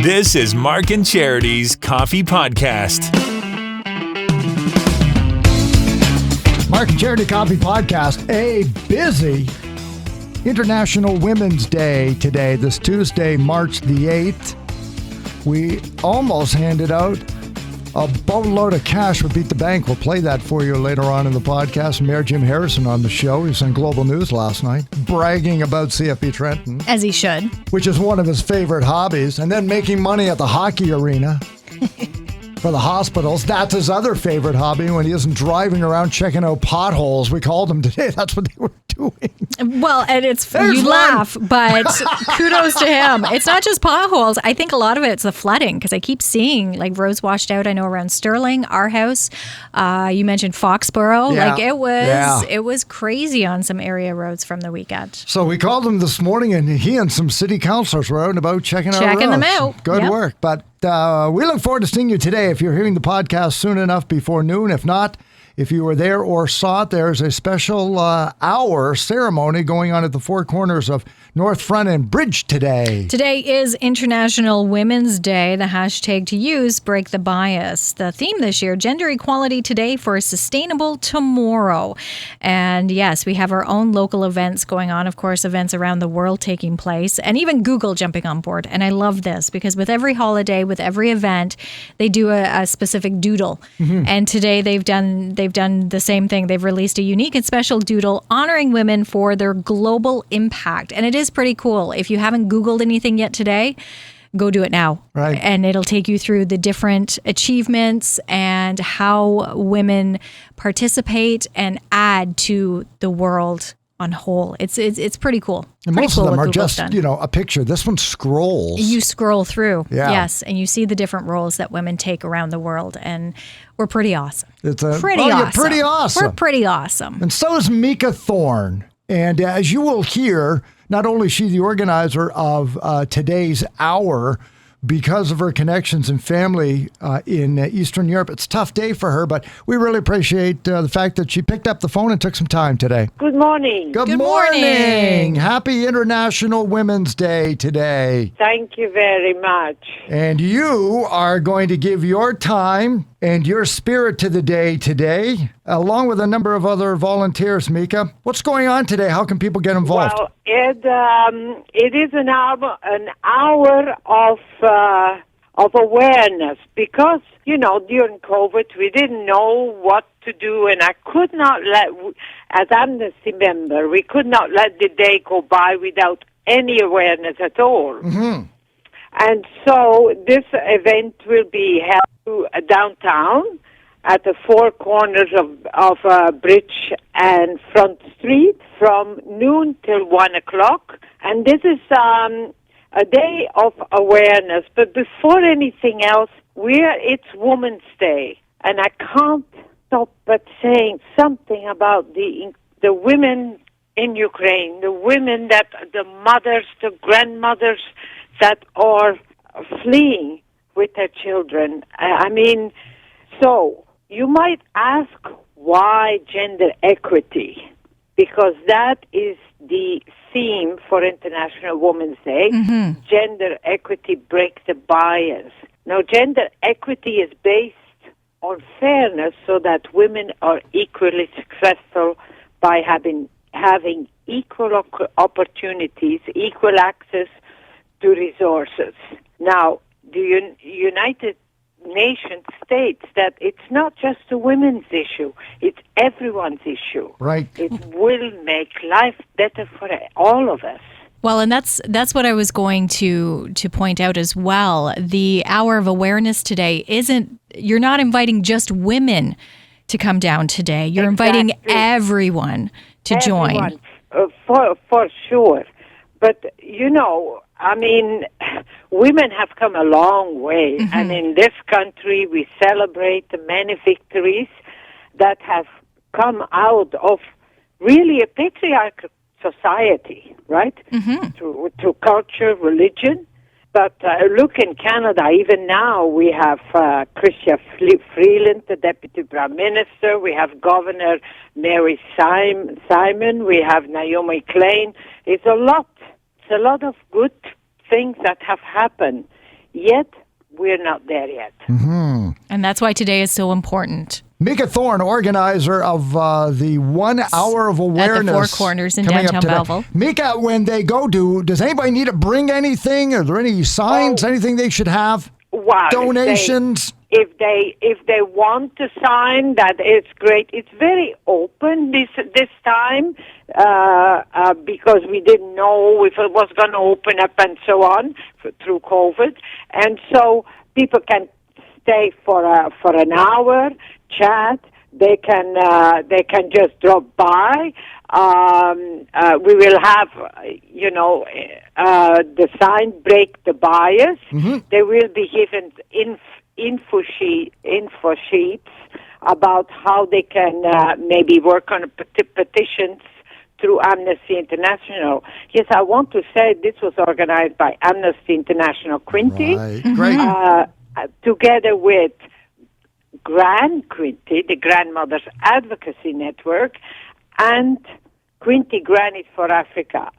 This is Mark and Charity's Coffee Podcast. Mark and Charity Coffee Podcast. A busy International Women's Day today, this Tuesday, March the 8th. We almost handed out a boatload of cash with Beat the Bank. We'll play that for you later on in the podcast. Mayor Jim Harrison on the show. He was on Global News last night, bragging about CFB Trenton. As he should. Which is one of his favorite hobbies. And then making money at the hockey arena for the hospitals. That's his other favorite hobby when he isn't driving around checking out potholes. We called him today. That's what they were doing. Well, and you laugh, but kudos to him. It's not just potholes. I think a lot of it's the flooding because I keep seeing like roads washed out. I know around Sterling, our house. You mentioned Foxborough. Yeah. Like it was crazy on some area roads from the weekend. So we called him this morning, and he and some city councilors were out and about checking them out. Good work. But we look forward to seeing you today if you're hearing the podcast soon enough before noon. If not, if you were there or saw it, there's a special hour ceremony going on at the Four Corners of North Front and Bridge today. Today is International Women's Day. The hashtag to use, Break the Bias. The theme this year, Gender Equality Today for a Sustainable Tomorrow. And yes, we have our own local events going on, of course, events around the world taking place, and even Google jumping on board. And I love this because with every holiday, with every event, they do a specific doodle. Mm-hmm. And today they've done the same thing. They've released a unique and special doodle honoring women for their global impact. And it is pretty cool. If you haven't Googled anything yet today, go do it now. Right. And it'll take you through the different achievements and how women participate and add to the world on whole. It's pretty cool. And pretty most cool of them are Google's just, done. a picture. This one scrolls. You scroll through. Yeah. Yes. And you see the different roles that women take around the world. And we're pretty awesome. It's awesome. You're pretty awesome. We're pretty awesome. And so is Mika Thorne. And as you will hear, not only is she the organizer of today's hour, because of her connections and family in Eastern Europe. It's a tough day for her, but we really appreciate the fact that she picked up the phone and took some time today. Good morning. Good morning. Happy International Women's Day today. Thank you very much. And you are going to give your time and your spirit to the day today, along with a number of other volunteers, Mika. What's going on today? How can people get involved? Well, it is an hour of awareness because, during COVID, we didn't know what to do, and I could not as Amnesty member, we could not let the day go by without any awareness at all. Mm-hmm. And so this event will be held downtown at the Four Corners of Bridge and Front Street from noon till 1 o'clock. And this is a day of awareness. But before anything else, it's Women's Day. And I can't stop but saying something about the women in Ukraine, the women the mothers, the grandmothers that are fleeing with their children. So you might ask why gender equity, because that is the theme for International Women's Day. Mm-hmm. Gender equity breaks the bias. Now, gender equity is based on fairness so that women are equally successful by having equal opportunities, equal access to resources. Now, the United Nations states that it's not just a women's issue, it's everyone's issue. Right. It will make life better for all of us. Well, and that's what I was going to point out as well. The hour of awareness today you're not inviting just women to come down today. You're inviting everyone to join. For sure. But, women have come a long way. Mm-hmm. And in this country, we celebrate the many victories that have come out of really a patriarchal society, right? Mm-hmm. Through culture, religion. But look in Canada, even now we have Chrystia Freeland, the Deputy Prime Minister. We have Governor Mary Simon. We have Naomi Klein. It's a lot of good things that have happened yet we're not there yet. Mm-hmm. And that's why today is so important. Mika Thorne, organizer of the 1 hour of awareness. At the Four Corners in coming up downtown today. Belleville. Mika, when they go does anybody need to bring anything? Are there any signs, anything they should have? Wow. Donations? If they want to sign, that is great. It's very open this time because we didn't know if it was going to open up and so on through COVID, and so people can stay for an hour, chat. They can just drop by. We will have the sign break the bias. Mm-hmm. They will be given info sheets about how they can maybe work on petitions through Amnesty International. Yes, I want to say this was organized by Amnesty International Quinte, Right. Great. together with Quinte, the Grandmothers Advocacy Network, and Quinte Grannies for Africa.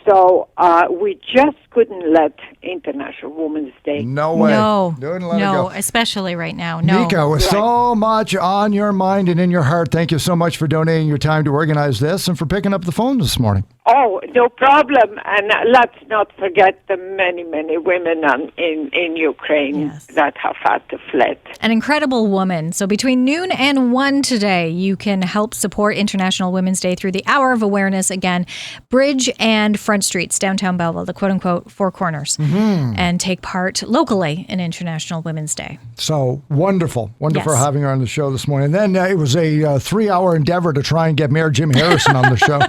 So we just couldn't let International Women's Day. No way. No, Don't let it go. especially right now. No. Mika, with so much on your mind and in your heart, thank you so much for donating your time to organize this and for picking up the phone this morning. Oh, no problem. And let's not forget the many, many women in Ukraine that have had to fled. An incredible woman. So between noon and 1 today, you can help support International Women's Day through the Hour of Awareness. Again, Bridge and Front Streets, downtown Belleville, the quote-unquote Four Corners, and take part locally in International Women's Day. So wonderful Yes. having her on the show this morning. And then it was a 3-hour endeavor to try and get Mayor Jim Harrison on the show.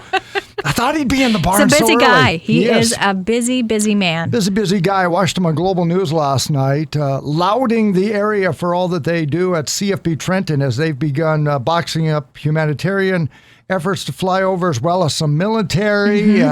I thought he'd be in the barn He's a busy so guy. early. He is a busy man. Busy guy. I watched him on Global News last night, lauding the area for all that they do at CFB Trenton as they've begun boxing up humanitarian efforts to fly over as well as some military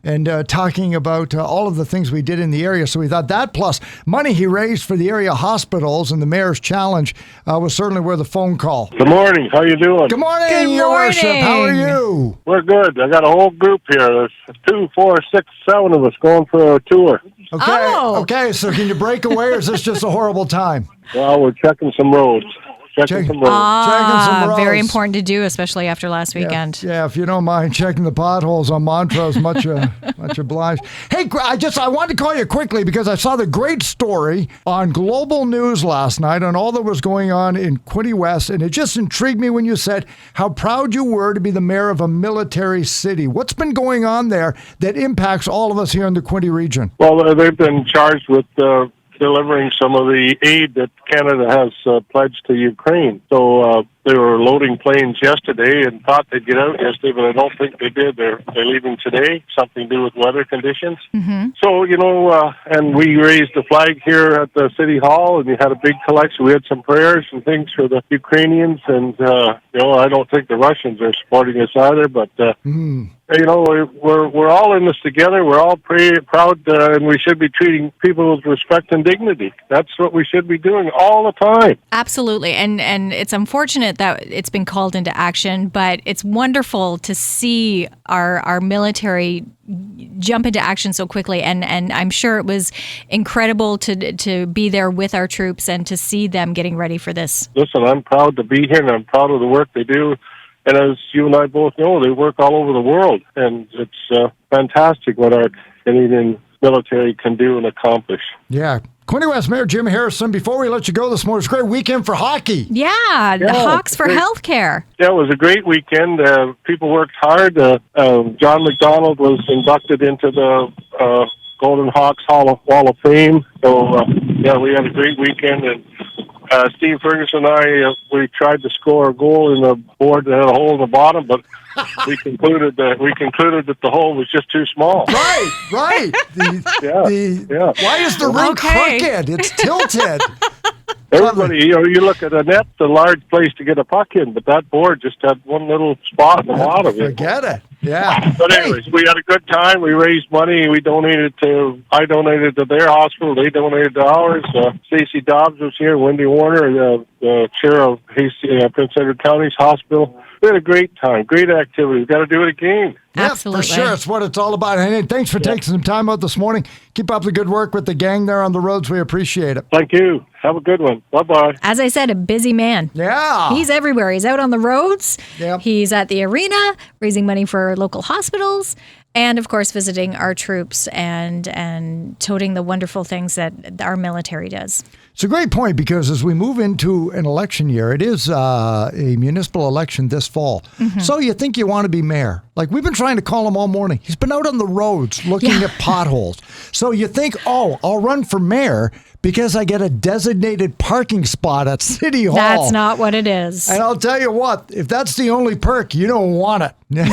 and talking about all of the things we did in the area. So we thought that plus money he raised for the area hospitals and the Mayor's Challenge was certainly worth a phone call. Good morning. How you doing? Good morning, Good Your Worship. morning. How are you? We're good. I got a whole group here. There's 2, 4, 6, 7 of us going for a tour. Okay. Oh. Okay. So can you break away or is this just a horrible time? Well, we're checking some roads. Checking some roads. Checking some Very roads. important to do, especially after last weekend. Yeah, if you don't mind checking the potholes on Montrose, much obliged. Hey, I wanted to call you quickly because I saw the great story on Global News last night on all that was going on in Quinte West, and it just intrigued me when you said how proud you were to be the mayor of a military city. What's been going on there that impacts all of us here in the Quinte region? Well, they've been charged with delivering some of the aid that Canada has pledged to Ukraine. So they were loading planes yesterday and thought they'd get out yesterday, but I don't think they did. They're leaving today, something to do with weather conditions. Mm-hmm. So, and we raised the flag here at the City Hall, and we had a big collection. We had some prayers and things for the Ukrainians, and, I don't think the Russians are supporting us either, but, we're all in this together. We're all proud, and we should be treating people with respect and dignity. That's what we should be doing all the time. Absolutely. And it's unfortunate that it's been called into action, but it's wonderful to see our military jump into action so quickly. And I'm sure it was incredible to be there with our troops and to see them getting ready for this. Listen, I'm proud to be here, and I'm proud of the work they do. And as you and I both know, they work all over the world, and it's fantastic what our Canadian military can do and accomplish. Yeah. Quinte West Mayor Jim Harrison, before we let you go this morning, it's a great weekend for hockey. Yeah, the Hawks for great. Healthcare. Yeah, it was a great weekend. People worked hard. John McDonald was inducted into the Golden Hawks Wall of Fame. So, we had a great weekend, and Steve Ferguson and I, we tried to score a goal in a board that had a hole in the bottom, but we concluded that the hole was just too small. Right. Why is the rink crooked? It's tilted. Everybody, you look at a net, a large place to get a puck in, but that board just had one little spot in the bottom. Forget it. Yeah. But anyways, we had a good time. We raised money. I donated to their hospital. They donated to ours. Stacey Dobbs was here. Wendy Warner, the chair of Prince Edward County's hospital. We had a great time. Great activity. We've got to do it again. Absolutely. For sure. It's what it's all about. And thanks for taking some time out this morning. Keep up the good work with the gang there on the roads. We appreciate it. Thank you. Have a good one. Bye-bye. As I said, a busy man. Yeah. He's everywhere. He's out on the roads. Yep. He's at the arena, raising money for local hospitals, and of course, visiting our troops and toting the wonderful things that our military does. It's a great point because as we move into an election year, it is a municipal election this fall. Mm-hmm. So you think you want to be mayor. Like we've been trying to call him all morning. He's been out on the roads looking at potholes. So you think, I'll run for mayor because I get a designated parking spot at City Hall. That's not what it is. And I'll tell you what, if that's the only perk, you don't want it. No.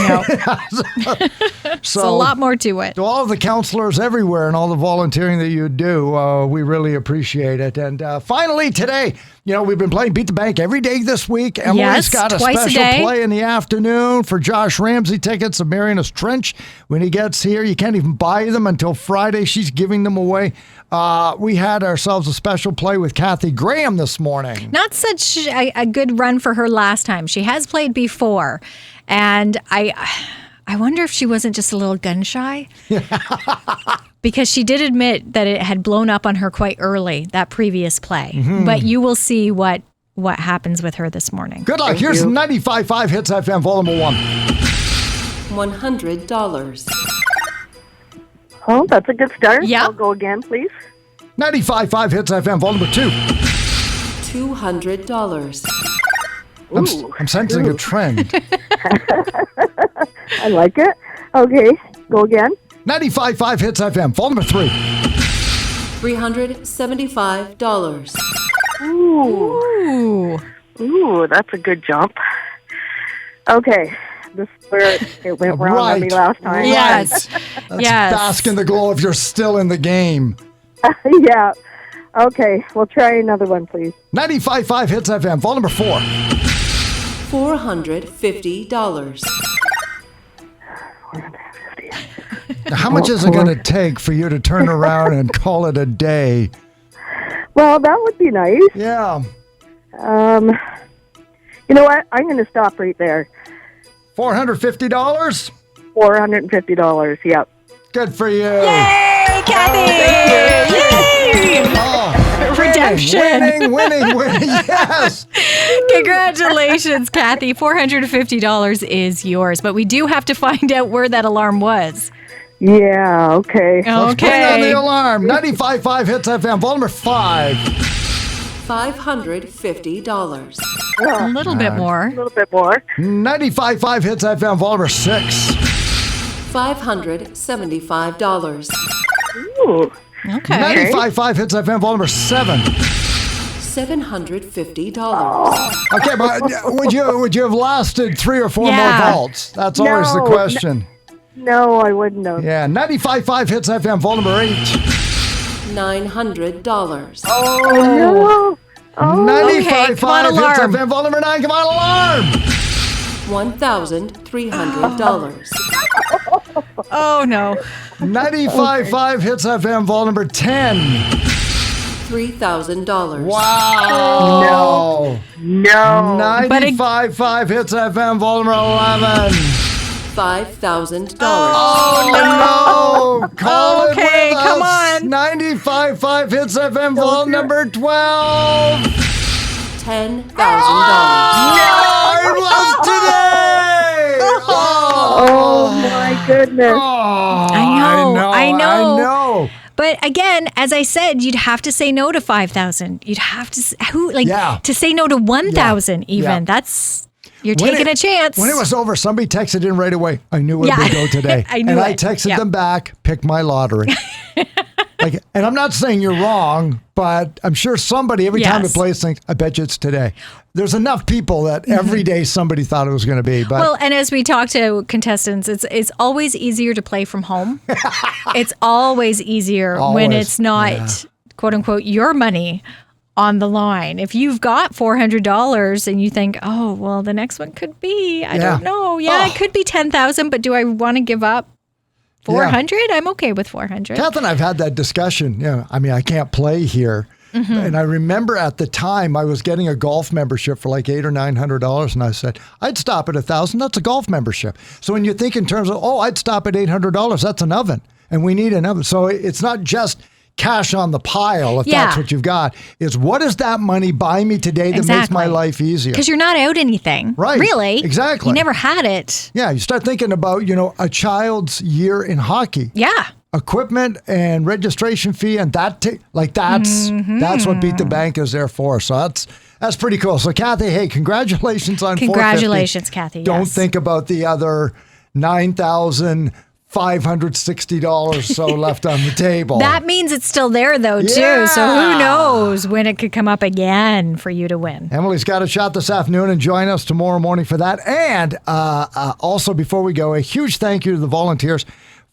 So a lot more to it. to all of the counselors everywhere and all the volunteering that you do, we really appreciate it. And finally today, we've been playing Beat the Bank every day this week. Emily's Yes, got a twice a special day. play in the afternoon for Josh Ramsey tickets of Marianas Trench. When he gets here, you can't even buy them until Friday. She's giving them away. We had ourselves a special play with Kathy Graham this morning. Not such a good run for her last time. She has played before, and I wonder if she wasn't just a little gun shy. Because she did admit that it had blown up on her quite early, that previous play. Mm-hmm. But you will see what happens with her this morning. Good luck. Here's 95.5 Hits FM, volume 1. $100. Oh, that's a good start. Yeah. I'll go again, please. 95.5 Hits FM, volume 2. $200. I'm sensing a trend. I like it. Okay, go again. 95.5 Hits FM, volume 3. $375. Ooh, that's a good jump. Okay, this is where it went wrong on me last time. Yes. Let's Yes. bask in the glow if you're still in the game. Yeah. Okay, we'll try another one, please. 95.5 Hits FM, volume 4. $450. Now, how much is it going to take for you to turn around and call it a day? Well, that would be nice. Yeah. You know what? I'm going to stop right there. $450? $450. Yep. Good for you. Yay, Kathy! Yay! Oh, Redemption. winning. Yes. Congratulations, Kathy. $450 is yours. But we do have to find out where that alarm was. Yeah, okay. Let's bring on Okay. the alarm. 95.5 Hits FM, volume 5. $550. A little bit more. A little bit more. 95.5 Hits FM, volume 6. $575. Ooh. Okay. 95.5 Hits FM, volume 7. $750. Okay, but would you have lasted 3 or 4 Yeah. more volts? That's always the No, question. No, I wouldn't have. Yeah, 95.5 Hits FM, volume 8. $900. Oh, no. Oh, 95.5 come on, Hits alarm. FM, volume 9. Come on, alarm! $1,300. Oh, no. 95.5 Hits FM, volume 10. $3,000. Wow! no. 95.5 Hits FM, volume 11. $5,000. Oh, no! Call it Okay, with come us. on. 95.5 Hits FM, volume number 12. $10,000. It was today! Oh, my goodness. I know. I know. But again, as I said, you'd have to say no to 5,000. You'd have to to say no to 1,000 even. Yeah. That's you're When taking a chance. When it was over, somebody texted in right away. I knew it Yeah. would go today. I knew and it. I texted Yep. them back, pick my lottery. And I'm not saying you're wrong, but I'm sure somebody, every time it Yes. plays, thinks, I bet you it's today. There's enough people that every day somebody thought it was going to be. But Well, and as we talk to contestants, it's always easier to play from home. It's always easier when Always, it's not quote unquote your money on the line. If you've got $400 and you think, oh, well, the next one could be, I don't know. Yeah, it could be 10,000, but do I want to give up 400? Yeah. I'm okay with 400. Kath and I've had that discussion. I mean, I can't play here. Mm-hmm. And I remember at the time I was getting a golf membership for like $800 or $900. And I said, I'd stop at $1,000. That's a golf membership. So when you think in terms of, I'd stop at $800, that's an oven. And we need an oven. So it's not just cash on the pile, if that's what you've got. It's what does that money buy me today that makes my life easier? Because you're not out anything. Right. Really. Exactly. You never had it. Yeah. You start thinking about, a child's year in hockey. Yeah. Equipment and registration fee, and that's what Beat the Bank is there for. So that's pretty cool. So Kathy, hey, congratulations on Congratulations, Kathy. Don't think about the other $9,560 so left on the table. That means it's still there though too. So who knows when it could come up again for you to win. Emily's got a shot this afternoon, and join us tomorrow morning for that. And also, before we go, a huge thank you to the volunteers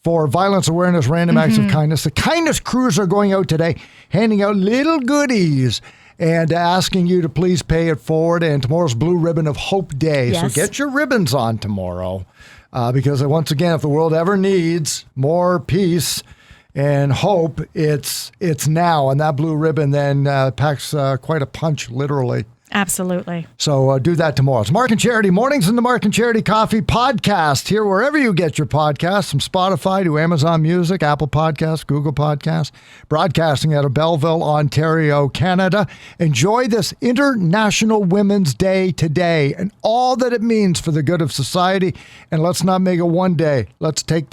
for Violence Awareness Random Acts of Kindness. The Kindness Crews are going out today, handing out little goodies and asking you to please pay it forward. And tomorrow's Blue Ribbon of Hope Day. Yes. So get your ribbons on tomorrow. Because once again, if the world ever needs more peace and hope, it's now. And that blue ribbon then packs quite a punch, literally. Absolutely. So do that tomorrow. It's Mark and Charity Mornings in the Mark and Charity Coffee Podcast. Here, wherever you get your podcasts, from Spotify to Amazon Music, Apple Podcasts, Google Podcasts, broadcasting out of Belleville, Ontario, Canada. Enjoy this International Women's Day today and all that it means for the good of society. And let's not make it one day. Let's take